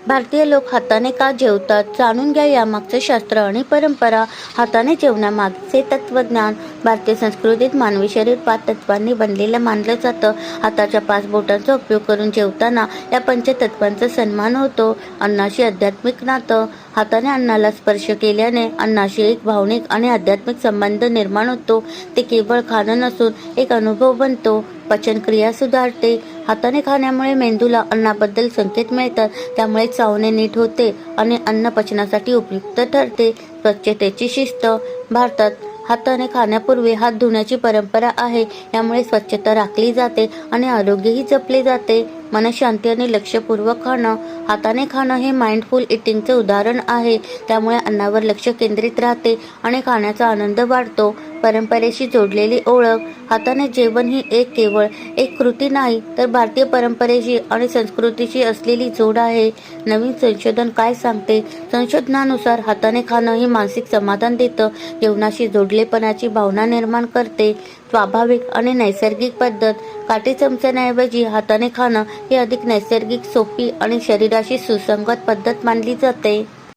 भारतीय लोक हाताने का जेवतात? जाणून घ्या यामागचे शास्त्र आणि परंपरा. हाताने जेवण्यामागचे तत्वज्ञान. भारतीय संस्कृतीत मानवी शरीर 5 तत्वांनी बनलेलं मानलं जातं. हाताच्या 5 बोटांचा उपयोग करून जेवताना या पंचतत्वांचा सन्मान होतो. अन्नाशी आध्यात्मिक नातं. हाताने अन्नाला स्पर्श केल्याने अन्नाशी एक भावनिक आणि आध्यात्मिक संबंध निर्माण होतो. ते केवळ खाणं नसून एक अनुभव बनतो. पचनक्रिया सुधारते. हाताने खाण्यामुळे मेंदूला अन्नाबद्दल संकेत मिळतात, त्यामुळे चावणे नीट होते आणि अन्न पचनासाठी उपयुक्त ठरते. स्वच्छतेची शिस्त. भारतात हाताने खाण्यापूर्वी हात धुण्याची परंपरा आहे. यामुळे स्वच्छता राखली जाते आणि आरोग्यही जपले जाते. मनशांती आणि लक्षपूर्वक खाणं. हाताने खाणं हे माइंडफुल इटिंगचे उदाहरण आहे. त्यामुळे अन्नावर लक्ष केंद्रित राहते आणि खाण्याचा आनंद वाढतो. परंपरेशी जोडलेली ओळख. हाताने जेवण ही केवळ एक कृती नाही, तर भारतीय परंपरेशी आणि संस्कृतीशी असलेली जोड आहे. नवीन संशोधन काय सांगते? संशोधनानुसार हाताने खाणं ही मानसिक समाधान देतं, जेवणाशी जोडलेपणाची भावना निर्माण करते. स्वाभाविक आणि नैसर्गिक पद्धत. काटे चमच्याऐवजी हाताने खाणं ही अधिक नैसर्गिक, सोपी आणि शरीराशी सुसंगत पद्धत मानली जाते.